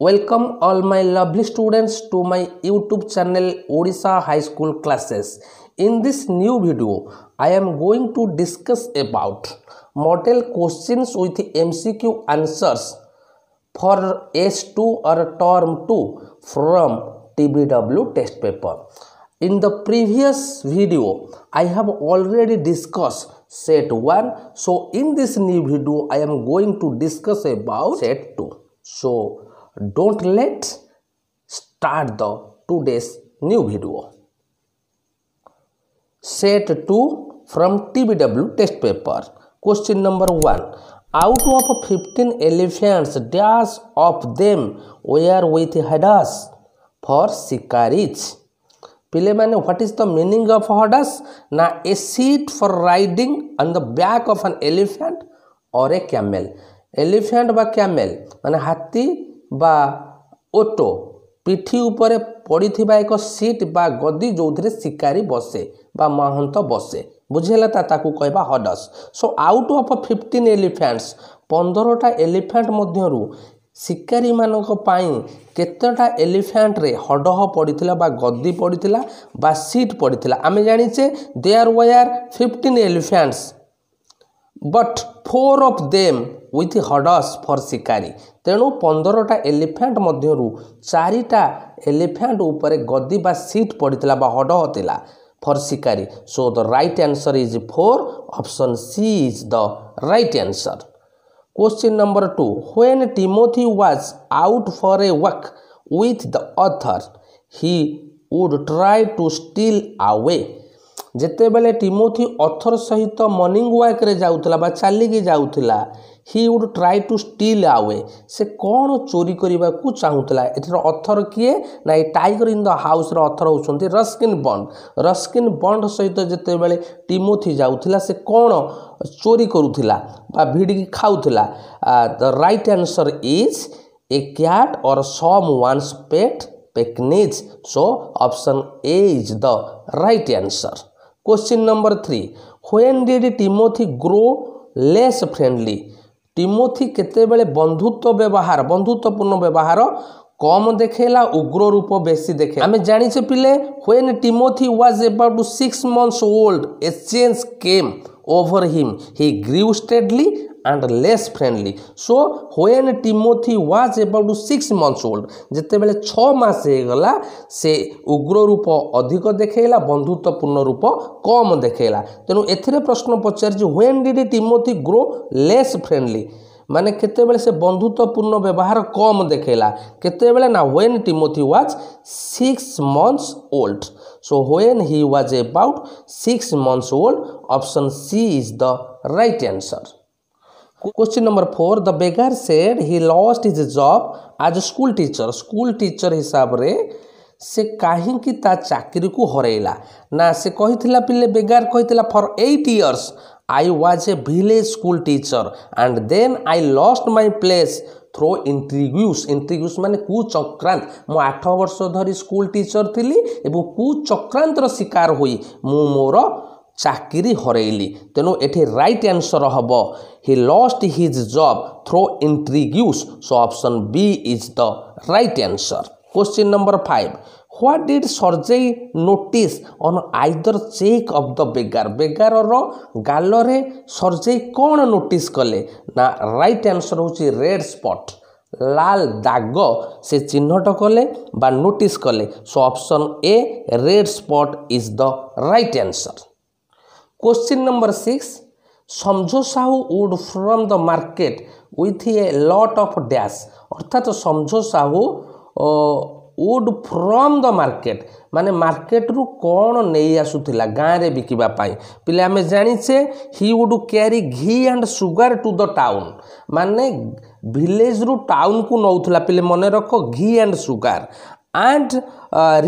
Welcome all my lovely students to my YouTube channel Odisha High School Classes. In this new video, I am going to discuss about model questions with MCQ answers for S2 or term 2 from TBW test paper. In the previous video, I have already discussed set 1. So in this new video, I am going to discuss about set 2. So don't let start the today's new video. Set 2 from TBW test paper. Question number 1. Out of 15 elephants, dash of them were with heads for shikaris. Pile mane, what is the meaning of heads? Na a seat for riding on the back of an elephant or a camel. Elephant ba camel mane hathi बा auto पिठी उपरे पड़ीथिबा एक seat बा गद्दी जोथरे शिकारी बसे बा महंत बसे बुझेला ताकू कहबा हडस. सो आउट ऑफ 15 एलिफेंट्स 15टा एलिफेंट मध्यरु शिकारी मानक पाई केतटा एलिफेंट रे हडह पड़ीथिला बा गद्दी पड़ीथिला बा सीट पड़ीथिला. आमे जानिचे there were 15 elephants but 4 of them with heads for शिकारी. तेणु 15टा एलिफेंट मध्यरु 4टा एलिफेंट ऊपर गद्दी बा सीट पड़ीथिला बा हड होतिला फॉर शिकारी. So the right answer is 4. Option C is the right answer. Question number 2. When Timothy was out for a walk with the author he would try to steal away. जेते बेले Timothy author सहित morning walk रे जाउतला बा चालिकी जाउतला he would try to steal away. से कौन चोरी करने को चाहूला. एथर ऑथर किए ना a tiger in the house रो ऑथर होउछंती रस्किन बॉन्ड. रस्किन बॉन्ड सहित जेते बेले टिमोथी जाउतला से कौन चोरी करूथिला बा भिडी खाउथिला. The right answer is a cat or someone's pet Pekingese. So option A is the right answer. Question number 3. When did Timothy grow less friendly. Timothy केतेबेले बंधुत्वपूर्ण व्यवहार कम देखेला उग्र रूप बेसी देखे. आमे जानिछे पिले when Timothy was about 6 months old a change came over him. He grew steadily and less friendly. So when Timothy was about 6 months old, जेते बेले 6 मास हे गला से उग्र रूप अधिक देखेला बंधुत्वपूर्ण रूप कम देखेला. तेनु एथिरे प्रश्न पचार when did Timothy grow less friendly माने केते बेले से बंधुत्वपूर्ण व्यवहार कम देखेला केते बेले ना when Timothy was 6 months old. So when he was about 6 months old, option C is the right answer. Question number 4. The beggar said he lost his job as a school teacher. School teacher हिसाब रे से काहे की ता चाकरी को हरेला ना से कहिथिला पिले बेगार कहिथिला for 8 years I was a village school teacher and then I lost my place through intrigues. Intrigues माने कुचक्रांत. मो 8 वर्ष धरी स्कूल टीचर थिली एबो कुचक्रांतर शिकार होई मु मोर चाकरी हरेली. तेणु एठी राइट आंसर हम he lost his job through intrigues. So option B is the right answer. Question number 5. What did Sergei notice on either cheek of the beggar. Beggar रो गाल रे सर्जेई कौन नोटिस कले ना राइट आंसर होची red spot. लाल दाग से चिन्हट कले बा नोटिस कले. So option a red spot is the right answer. Question number 6. समझो Sahu would from the market with a lot of dash. अर्थात समझो Sahu would from the market माने मार्केट रु कौन नहीं आसुथिला गाँव रे बिकिबा पाई. पिले आमे जानिछे he would carry ghee and sugar to the town. माने विलेज रु टाउन को नौथला. पिले मने रखो घी and sugar and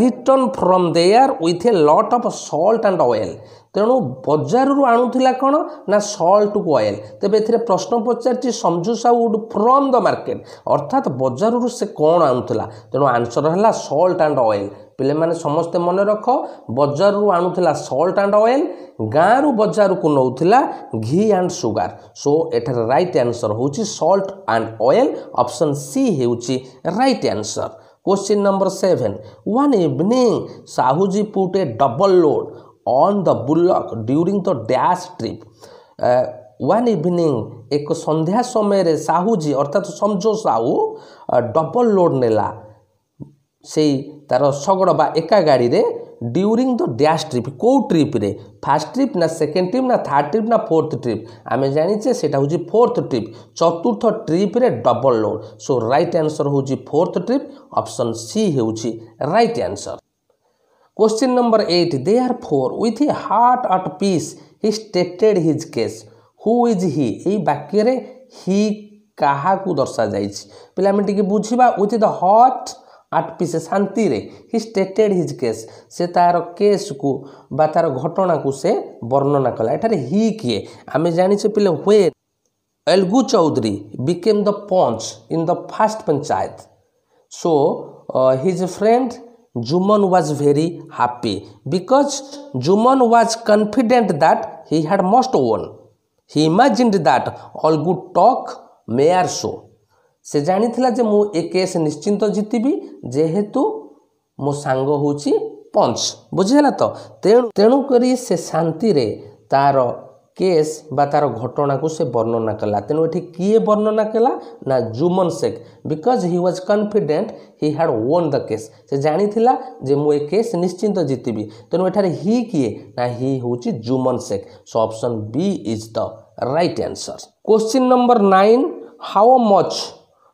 return from there with a lot of salt and oil. तेणु बजार रु आणुथिला कौन ना सॉल्ट को ऑयल. तेबे एथिरे प्रश्न पचारछि समझू Sahu wood from the market अर्थात बजार रु से कौन आणुथिला. तेणु आंसर हला सॉल्ट एंड ऑयल. पिले माने समस्ते मन रख बजार रु आणुथिला सॉल्ट एंड ऑयल गाँ रु बजार को नौथिला घी एंड सुगार सो एठार राइट आंसर होची सॉल्ट एंड ऑयल ऑप्शन सी हेउची right answer question number 7 one evening Sahuji put a double load on the bullock during the dash trip one evening एक संध्या समय रे साहूजी अर्थात समझो साहू डबल लोड नेला से तार शगड़ बा एका गाड़ी रे ड्यूरिंग द डैश ट्रिप को ट्रिप रे फर्स्ट ट्रिप ना सेकेंड ट्रिप ना थर्ड ट्रिप ना फोर्थ ट्रिप आमे जानिचे सेटा होची फोर्थ ट्रिप चतुर्थ ट्रिप रे double load so right answer होची फोर्थ ट्रिप ऑप्शन सी होची right answer question number 8 therefore with a heart at peace he stated his case who is he a वाक्य रे ही काहा को दर्शा जाइछि पिला में टिके बुझिबा with the heart at peace शांति रे ही स्टेटेड हिज केस से तार केस को बा तार घटना को से वर्णना कला एठारे ही किए आमे जानिछे पिले when Algu Chaudhary became the panch in the first panchayat so his friend Jumman was very happy because Juman was confident that he had must won. He imagined that all good talk mayor show. से जानी थिला जे मु ए केस निश्चिंत जीतिबी जेहेतु मो सांग होची पंच बुझिला तो तेणु करी से शांति रे तार केस बा तार घटना को से वर्णना कला तेणु एठी किए वर्णना कला ना Jumman Shaikh because he was confident he had won the case से जानी थिला जे मु ए केस निश्चिंत जीतिबी तेणु एठारे ही किए ना ही होची Jumman Shaikh so option B is the right answer question number 9 how much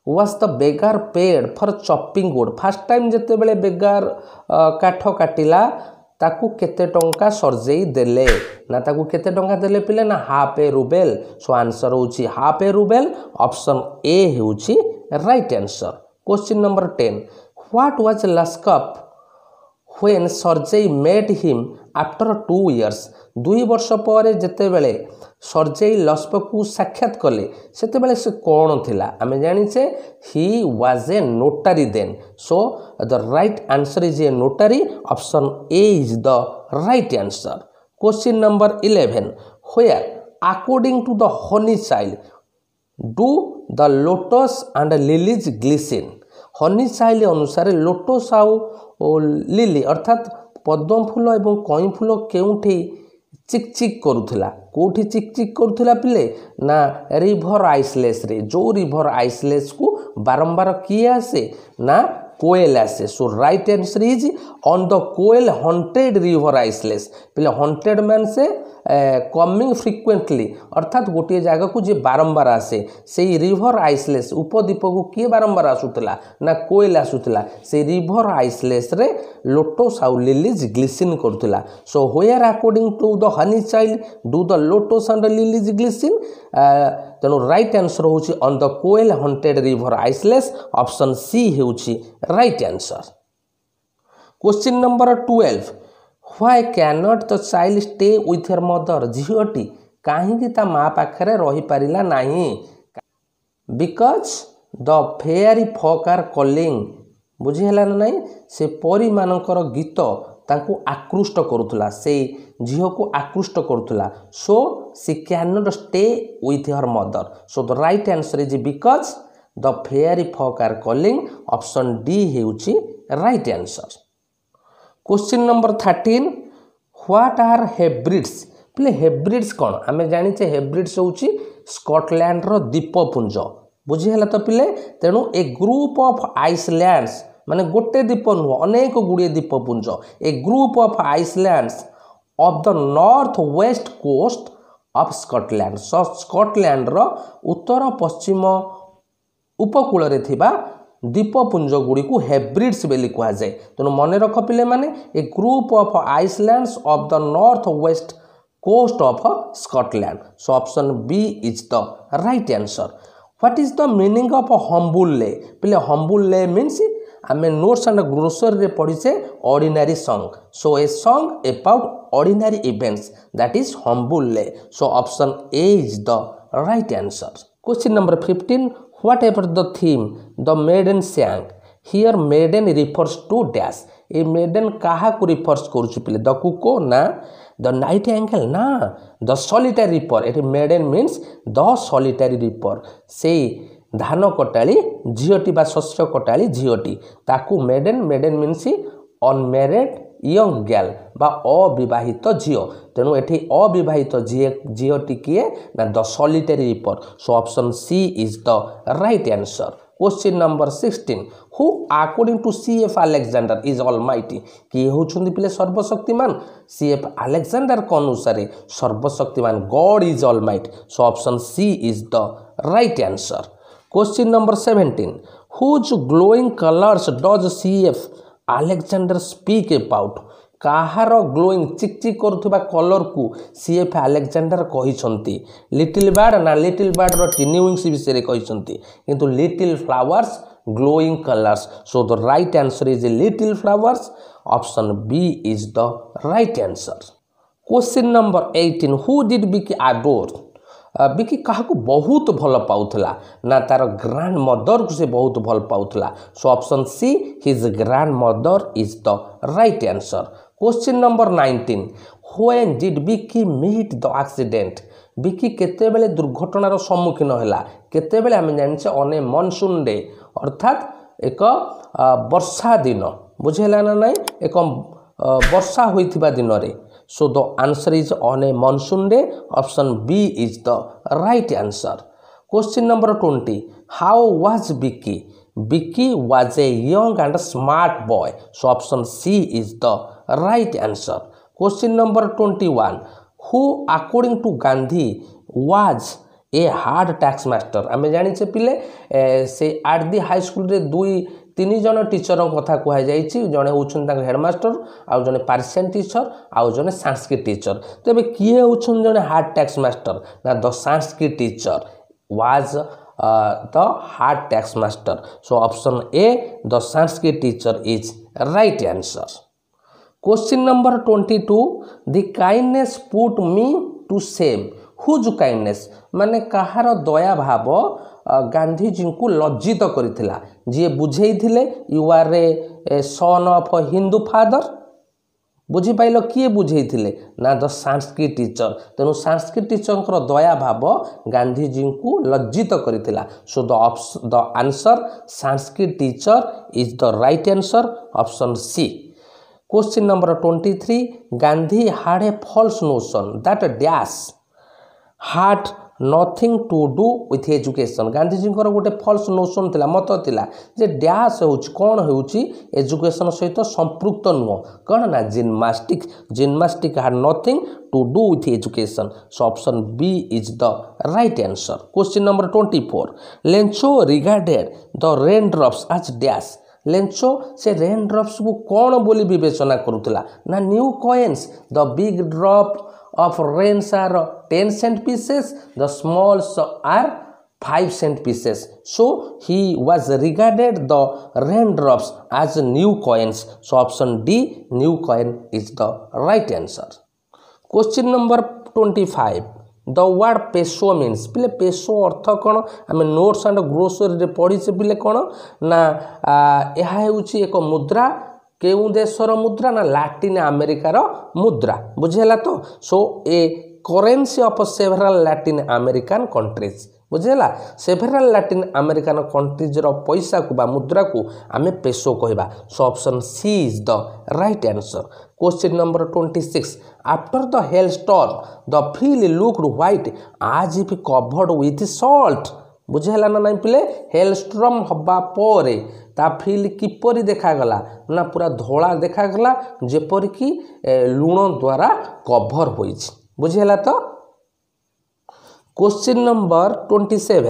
was the beggar paid for chopping wood first time जते बेले बेगार काठ काटिला ताकू केते टंका सरजेई देले ना ताकू केते टंका देले पिले ना half a rouble so answer होची हाफ ए रूबेल ऑप्शन ए होची right answer question number 10 what was Lushkoff when Sergei met him after 2 years 2 वर्ष पर जेते बेले सरजेई लस्कप को साक्षात कले सेते बेले से कोन थिला आमे जानिछे he was a notary then so the right answer is a notary option A is the right answer question number 11 where according to the honey child do the lotus and lilies glisten honey child अनुसार lotus आउ lily अर्थात पद्म फूल एवं कई फूल केउठी चिक चिक करुला कोठी चिक चिक करुला पिले ना रिभर आइसलेस रे जो रिभर आइसलेस को बारंबार किए आसे ना कोएल आसे so right answer is on the Koel haunted river isles पिले हॉन्टेड मान से कमिंग फ्रिक्वेंटली अर्थात गोटे जगह को जे बारंबार आसे से रिभर आइसलेस उपद्वीप को किए बारंबार आसुतला ना कोएल आसुतला से रिभर आइसलेस रे लोटस आउ लिलीज ग्लिसिन करुतला so where according to the honey child do the lotus and lilies glisten तेणु राइट आंसर होची on the Koel haunted river isles option सी होची right answer question number 12 why cannot the child stay with her mother झीटी कहीं ता माँ पाखरे रही पारिला नहीं because the fairy folk are calling बुझीला ना नहीं से परी मानकर गीत तांको आकृष्ट करुला से झील को आकृष्ट करुला so she can not stay with her mother so the right answer is because the fairy folk are calling option d हेउची right answer question number 13 what are Hebrides प्ले हेब्रिड्स कौन आमे जानिचे हेब्रिड्स होची स्कॉटलैंड रो द्वीपपुंज बुझीला तो पिले तेणु ए ग्रुप ऑफ आइसलैंड्स माने गोटे द्वीप नुह अनेक गुड़िए द्वीपपुंज a group of islands off the north west coast of Scotland Scotland रो उत्तर पश्चिम उपकूल रे थिबा द्वीपपुंज गुड़ी को हेब्रिड्स बेली कहा जाए तेणु मन रख पिले माने a group of islands off the north west coast of Scotland so option B is the right answer what is the meaning of humble lay पिले हम्बुल्ले मीन्स आमे नोट्स एंड ग्रोसरी रे पढ़ीचे ordinary song so a song about ordinary events that is humble lay so option A is the right answer question number 15 whatever the theme the maiden sang here maiden refers to dash A maiden क्या refers करुच्ची पिले the cuckoo ना the nightingale ना the solitary reaper ये maiden means the solitary reaper से धान कटाली झीटी बा शस्य कटाली झीटी ताकू maiden maiden means unmarried young girl बा अविवाहित झील तेणु ये अविवाहित झीटी किए ना the solitary reaper so option C is the right answer. Question number 16 who according to C F Alexander is almighty किए होउछन्ति पिले सर्वशक्तिमान सीएफ अलेक्जेंडर को अनुसार सर्वशक्तिमान God is almighty so option C is the right answer. Question number 17 whose glowing colours does C F Alexander speak about कहार glowing चिकचिक करुवा कलर को सीएफ अलेक्जेंडर कही लिटिल बर्ड ना लिटिल बर्ड रो टिनी विंग्स विषय कही किंतु little flowers glowing colours so the right answer is little flowers option B is the right answer. Question number 18 who did Bikky adore बिकी क्या बहुत भल पाउला ना तार ग्रांड मदर को से बहुत भल Paula so option see his grand mother is the right answer. Question number 19 when did बिकी मीट द एक्सीडेंट बिकी केतेबेले दुर्घटनार सम्मुखीन हैला केतेबेले आम जानिछे ऑन ए मॉनसून डे अर्थात एक वर्षा दिन बुझेला ना नहीं एक वर्षा होइथिबा दिन रे so the answer is on a monsoon day option B is the right answer. Question number 20 how was Bicky Bicky was a young and smart boy so option C is the right answer. Question number 21 who according to Gandhi was a hard टैक्स master आम जानिचे पिले से आट दी high school रे दुई तीन जन teacher कथा कहुई जड़े होती हेडमास्टर आउ जड़े पार्सियन टीचर आउ जड़े संस्कृत टीचर तेरे किए होती जड़े हार्ड टैक्स मास्टर ना the Sanskrit teacher was the hard टैक्स master so option a the Sanskrit teacher is right answer. Question number 22 the kindness put me to shame whose kindness माने कहार दया भाव गांधीजी को लज्जित करथिला जी बुझेइथिले you are a son of Hindu father बुझी पाइल किए बुझेइथिले ना द संस्कृत टीचर तेणु संस्कृत टीचर दया भाव गांधीजी को लज्जित करथिला so the answer Sanskrit teacher is the right answer option c. Question number 23 Gandhi had a false notion that dash had nothing to do with education Gandhiji गोटे फल्स नोशन थिला मत थिला जे डैश होउछ कोन होउछ education सहित संपृक्त नुह कोन ना gymnastic had nothing to do with education so option B is the right answer। question number 24 Lencho regarded the raindrops as dash Lencho से raindrops को कौन बोली विवेचना करुला ना new coins the big drop of rains are 10 cent pieces the smalls are 5 cent pieces so he was regarded the raindrops as new coins so option D new coin is the right answer। question number 25 the word peso means पिले peso अर्थ कौन आम notes and grocery पढ़ी से पिले कौन ना यह एक मुद्रा केउ देशर मुद्रा ना लैटिन अमेरिकार मुद्रा बुझेला तो सो a currency of several Latin American countries बुझेला सेवरल लैटिन अमेरिकन कंट्रीज रो पैसा को बा मुद्रा को आमे पेसो कहबा so option C is the right answer. Question number 26 after the hailstorm the field looked white as if covered with salt बुझेला ना नहीं पिले हेलस्टॉर्म हबा परे ता फील्ड किपरि देखागला ना पूरा धोला देखागला जेपरि कि लुण द्वारा कवर होइछ बुझेला तो। Question number 27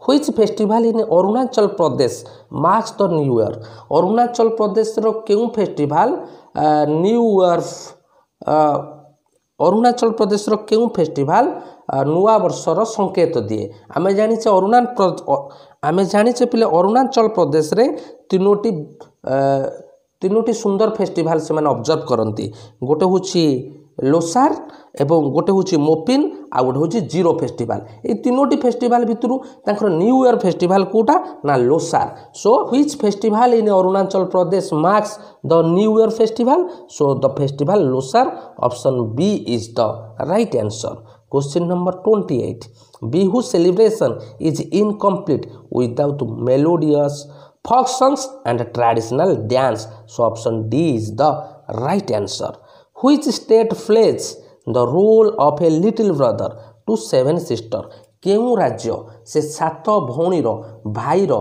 which festival in Arunachal Pradesh marks the new year Arunachal Pradesh रो केउ festival new year Arunachal Pradesh रो केउ फेस्टिवल नुआ वर्षर संकेत दिए आमे जानिचे पिले अरुणाचल प्रदेश रे तीनोटी सुंदर फेस्टिवल से माने ऑब्जर्व करंती गोटे होची लोसार एवं गोटे हूँ मोपिन आ गोटे हूँ जीरो फेस्टिवल ये तीनोटी फेस्टिवल भितर तांकर न्यू ईयर फेस्टिवल कोटा ना Losar so which festival in Arunachal Pradesh marks the new year festival so the festival Losar option B is the right answer question number 28 Bihu celebration is incomplete without melodious folk songs and traditional dance so option D is the right answer which state plays the role of a little brother to seven sister केउ राज्य से सात भौणीर भाईर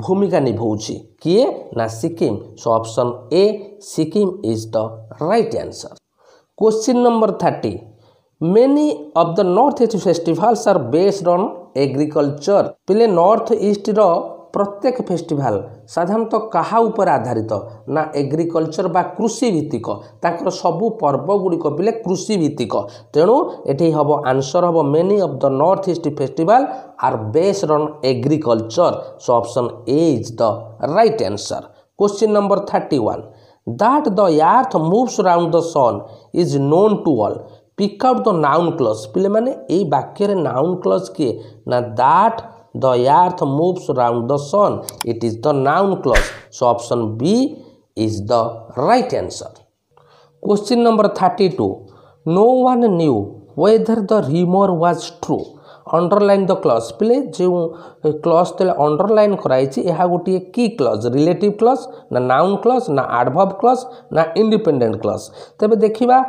भूमिका निभाउछि किए ना सिक्किम सो option A Sikkim is the right answer question number 30 many of the north east festivals are based on agriculture पिले north east रो प्रत्येक festival साधारणतः कहा उपर आधारित ना एग्रीकल्चर बा कृषि भित्तिक ताकर सबु पर्व गुड़िक पिले कृषि भित्तिक तेणु एठी um answer um many of the north east festival are based on agriculture so option A is the right answer question number 31 that the earth moves around the sun is known to all pick out the noun clause पिले माने ए वाक्य रे noun clause के ना that the earth moves around the sun it is the noun clause so option B is the right answer question number 32 no one knew whether the rumor was true underline the clause पिले जो clause तले underline कराइछि एहा गोटे की clause relative clause ना noun clause ना adverb clause ना independent clause तबे देखिबा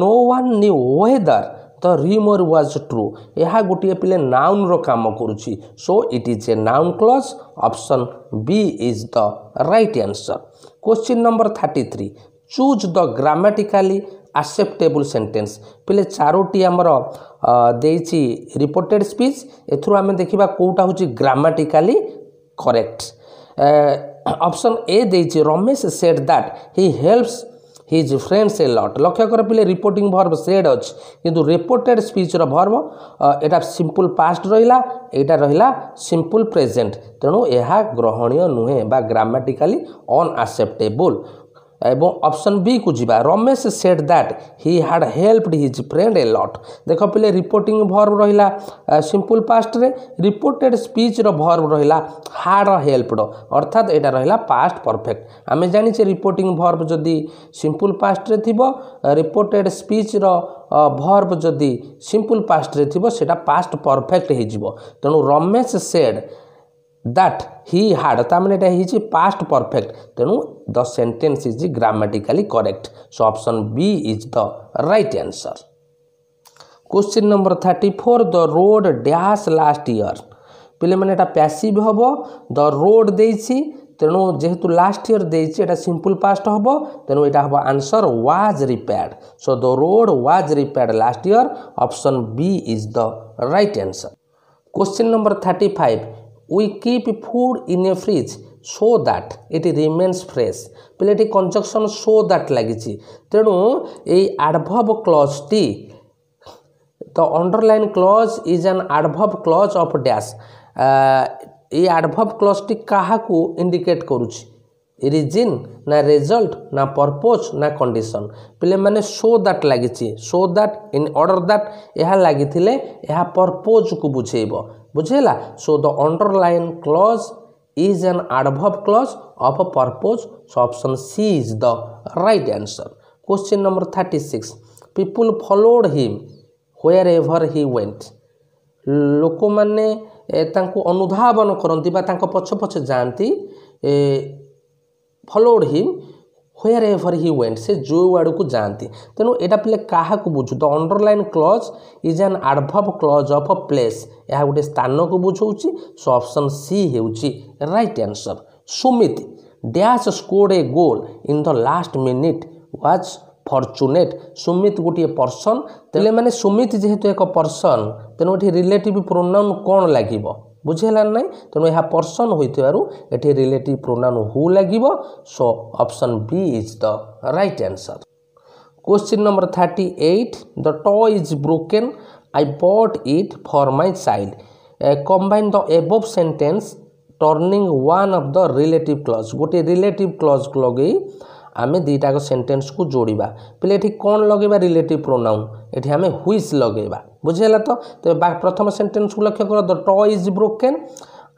no one knew whether the rumor was true यह गोटे पिले नाउन रो काम करुछि so it is a noun clause option B is the right answer question number 33 choose the grammatically acceptable sentence पिले चारोटी हमर देछि रिपोर्टेड स्पीच एथुर आमे देखिबा कोटा होछि ग्रामेटिकली करेक्ट ऑप्शन ए देछि Ramesh said that he helps his friends a lot लक्ष्य कर पिले रिपोर्टिंग भर्ब सेड अछि किंतु रिपोर्टेड स्पीच रो भर्ब एटा सिंपल पास्ट रहिला एटा रहिला सिंपल प्रेजेंट तेणु एहा ग्रहणीय नुहे बा ग्रामेटिकली अनएक्सेप्टेबल एवं ऑप्शन बी को जीवा Ramesh said that he had helped his friend a lot देख पिले रिपोर्टिंग भर्ब रहिला सिंपल पास्ट रे रिपोर्टेड स्पीच रो भर्ब रहिला हैड हेल्प्ड अर्थात एटा रहिला पास्ट परफेक्ट आमे जानि छे रिपोर्टिंग भर्ब जदी सिंपल पास्ट रे थिबो रिपोर्टेड स्पीच रो भर्ब जदी सिंपल पास्ट रे थिबो सेटा पास्ट परफेक्ट हे जिवो तेनु Ramesh said that he had तामने एटा हिची past perfect तेनु the sentence is grammatically correct so option B is the right answer question number 34 the road dash last year पिले माने एटा पैसिव हबो the road देछि तेनु जेहेतु लास्ट ईयर देछि एटा सिंपल पास्ट हबो तेनु एटा हबो answer was repaired so the road was repaired last year option B is the right answer question number 35 we keep food in a fridge so that it remains fresh पिलेटी conjunction so that लागिछि तेणु ए adverb clause टी the underline clause is an adverb clause of dash a adverb clause टी काहा को indicate करूछि reason ना रिजल्ट ना पर्पस ना कंडीशन पिले माने so that लागिछि so that in order that एहा लागिथिले एहा पर्पस को बुझेइबो बुझेला so the underline clause is an adverb clause of a purpose so option C is the right answer question number 36 people followed him wherever he went लोक माने तांको अनुधावन करंती बा तांको पछ पछ जानती followed him wherever he went से जो आड़ को जानती तेणु एटा पिले काहा को बुझु the underline clause is an adverb clause of a place यह गोटे स्थान को बुझाऊँगी सो ऑप्शन सी हेउची right answer Sumit dash scored a goal in the last minute was fortunate Sumit गोटे पर्सन तेले माने सुमित जेहेतु एक पर्सन तेणु ये रिलेटिव प्रोनाउन कौन लगे बुझेला ना तेणु यह पर्सन होइथिबारु एठी रिलेटिव प्रोनाउन हु लागिबो so option B is the right answer question number 38 the toy is broken I bought it for my child combine the above sentence turning one of the relative clause गोटे relative clause को लगे आमे दीटाक sentence को जोड़िबा पिले एठी कोन लगेबा relative pronoun एठी आमे which लगेबा बुझेला तो प्रथम सेंटेंस को लक्ष्य कर the toy is broken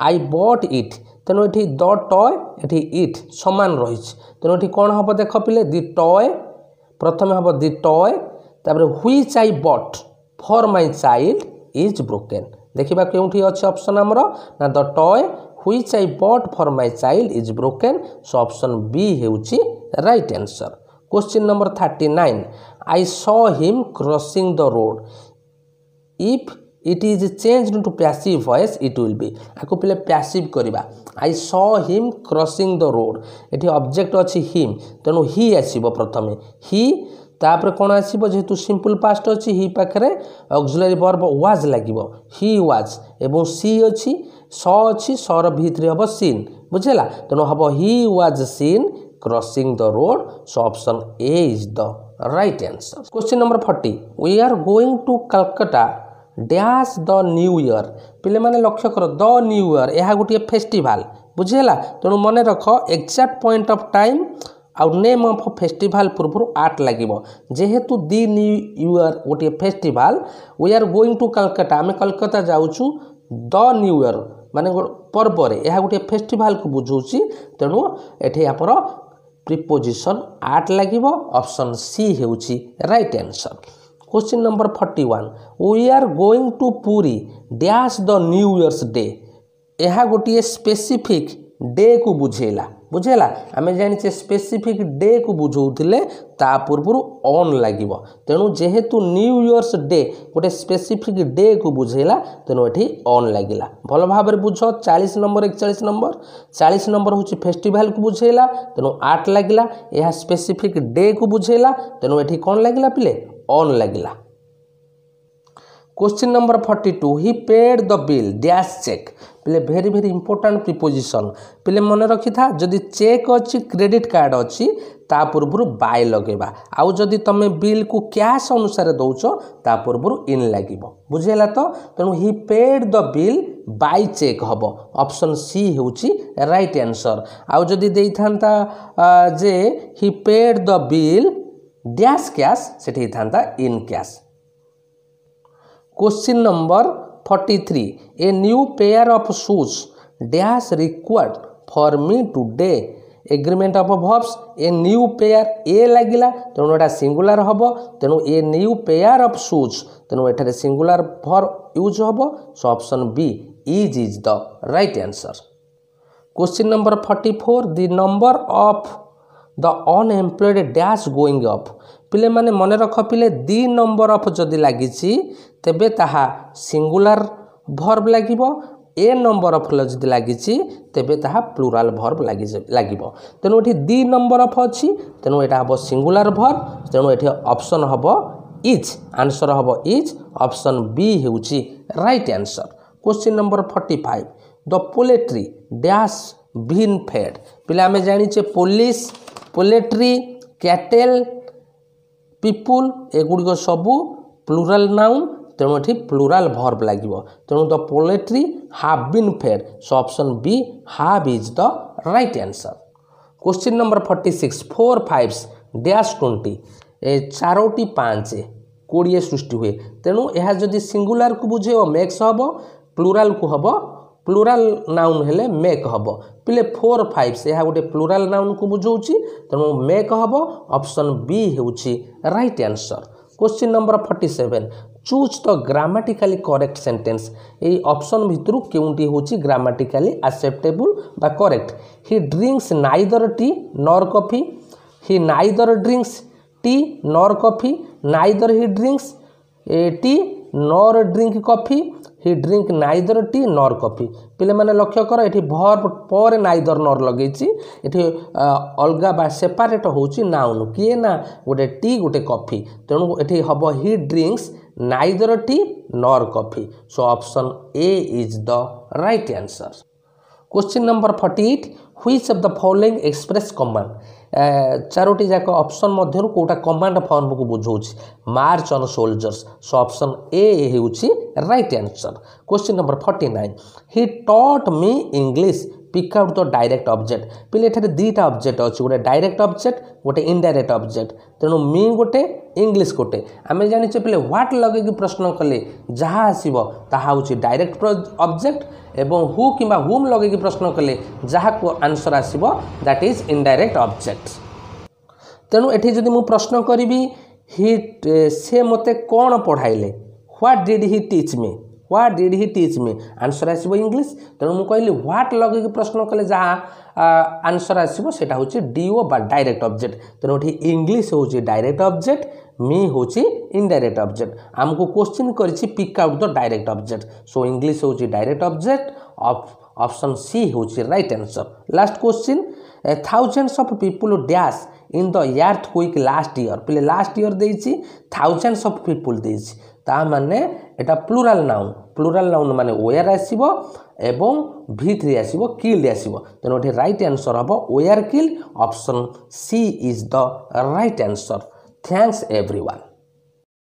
I bought it तेणु ये द टॉय ये इट समान रही तेणु ये कौन हम देख पिले दि टॉय प्रथम हम दि टॉय तापर which I bought for my child is broken देखा क्योंठी अच्छे ऑप्शन आमर ना the toy which I bought for my child is broken so option B हेउची right answer. Question number 39 I saw him crossing the road if it is changed to passive voice it will be आपको पहले passive करवा I saw him crossing the road ये object अच्छी him तेणु ही आसब प्रथम ही तापर कौन आसब जेहेतु सिंपल पास्ट अच्छी ही पाखे ऑक्सिलरी वर्ब वाज लगे ही वाज एवं सी अच्छी सॉ अच्छी सर भितर हम सीन बुझेगा तेणु um he was seen crossing the road so option A is the right answer. Question number 40 we are going to Calcutta dash the new year पिले माने लक्ष्य कर द न्यू ईयर यह गोटे फेस्टिवल बुझेगा तेणु मन रख एक्जाक्ट पॉइंट ऑफ टाइम आउ नेम ऑफ फेस्टिवल पूर्व आर्ट लगे जेहेतु दि न्यू ईयर गोटे festival we are going to Calcutta आम कलकत्ता जाऊँ द न्यू ईयर माने पर्व यह गोटे फेस्टिवल को बुझाऊँ तेणु ये आप प्रिपोजिशन आर्ट लगे ऑप्शन सी हेउची right answer. Question number 41 we are going to Puri dash the new year's day यह गोटे स्पेसिफिक डे को बुझेला आम जाने स्पेसिफिक डे को बुझाऊे ता पूर्व ऑन लगे तेणु जेहेतु न्यू ईयर्स डे गोटे स्पेसिफिक डे को बुझेला तेणु ये ऑन लगे भल भाव बुझ 40 नंबर 41 नंबर 40 नंबर हूँ फेस्टिवल को बुझेला तेणु आर्ट लगे यह स्पेसिफिक डे को बुझेला तेणु ये कौन लगे पिले ऑन लगिला। Question number 42 he paid the bill dash check पिले वेरी वेरी इंपोर्टेंट प्रिपोजिशन पिले मन रखी था जदि चेक अच्छी क्रेडिट कार्ड अच्छी ता पूर्व बाय लगेबा आउ जदि तुम बिल को कैश अनुसार दौच ता पूर्व इन लगे बुझेगा तो तेणु he paid the bill by check हम ऑप्शन सी होची राइट आंसर आउ जदि देई थांता जे he paid the bill dash cash से था in cash. Question number 43 a new pair of shoes dash required for me today agreement of verbs a new pair ए लगिला तेणु एटा सिंगुलर हम तेणु a new pair of shoes तेणु एठारे सिंगुलर वर्ब यूज हम so option B is the right answer. Question number 44 the number of the unemployed dash going up पिले माने मन रख पिले दि नंबर ऑफ जदि लगी तेबे ताहा सिंगुलर भर्ब लगिबो ए नंबर ऑफ जदि लगी तेबे ताहा प्लुराल भर्ब लगे तेणु ये दि नंबर ऑफ अच्छी तेणु यहाँ हम सिंगुलर भर्ब तेणु ये option um is answer um is option B होची right answer. Question number 45 the poultry dash been fed पिला आम जाने पुलिस पोलेट्री कैटेल पीपुल एगुड़िक सबू प्लुराल नाउन तेणु ये प्लुराल भर्ब लगे तेणु the poultry have been fed so option B have is the right answer. Question number 46 4 5 dash 20 ए 4टी 5 20 सृष्टि हुए तेणु यह जदि सिंगुलर को बुझे मेक्स हम प्लुराल को हम प्लुराल नाउन हेले मेक हम पिले 4 5 यह गोटे प्लुराल नाउन को बुझाऊँगी तेणु मेक हम ऑप्शन बी होची right answer. Question number 47 choose the grammatically correct sentence ये ऑप्शन भितर केउंटी होची ग्रामाटिकली एक्सेप्टेबल बा correct he drinks neither tea nor coffee he neither drinks tea nor coffee neither he drinks tea nor drink coffee he drink neither tea nor coffee पिले माने लक्ष्य कर ये भर्ब पर नाइदर नॉर लगे ये अलगा बा सेपारेट होची नाउन किए ना गोटे टी गोटे कॉफी तेणु ये हम he drinks neither tea nor coffee so option A is the right answer. Question number 48 which of the following express command 4टी जाक ऑप्शन मध्य कोटा कमांड फॉर्म को बुझाऊँ march on soldiers so option ए होची right answer. Question number 49 he taught me English pick out the direct object पिले एठारे दुईटा ऑब्जेक्ट अच्छे गोटे डायरेक्ट ऑब्जेक्ट गोटे इनडायरेक्ट ऑब्जेक्ट तेणु मी गोटे इंग्लिश गोटे आम जाने पिले व्हाट लगे प्रश्न कले जहाँ आसो ताहा हूँ डायरेक्ट ऑब्जेक्ट एवं हु कि हुम लगे प्रश्न कले जहाँ को आंसर आसो दैट इज इनडायरेक्ट ऑब्जेक्ट। तेणु एठी जदि मु प्रश्न करी ही से मते कौन पढ़ाइले what did he teach me what did he teach me answer आसो इंग्लिश तेणु मुझे कहली व्हाट लगे प्रश्न कले जहाँ आंसर आसो सेटा होची डीओ बा डायरेक्ट ऑब्जेक्ट तेणु ये इंग्लिश होची डायरेक्ट ऑब्जेक्ट मी होची इनडायरेक्ट ऑब्जेक्ट आमको क्वेश्चन करिछि pick out the direct object so English होची डायरेक्ट ऑब्जेक्ट ऑप्शन सी होची right answer. Last question thousands of people dash in the earthquake last year पिले लास्ट ईयर देछि thousands of people देछि ता माने एटा प्लूराल नाउन माने वेयर आसीबो एवं V3 आसीबो किल्ड आसीबो तेनो एठी राइट आंसर हबो were killed option C is the right answer. Thanks everyone.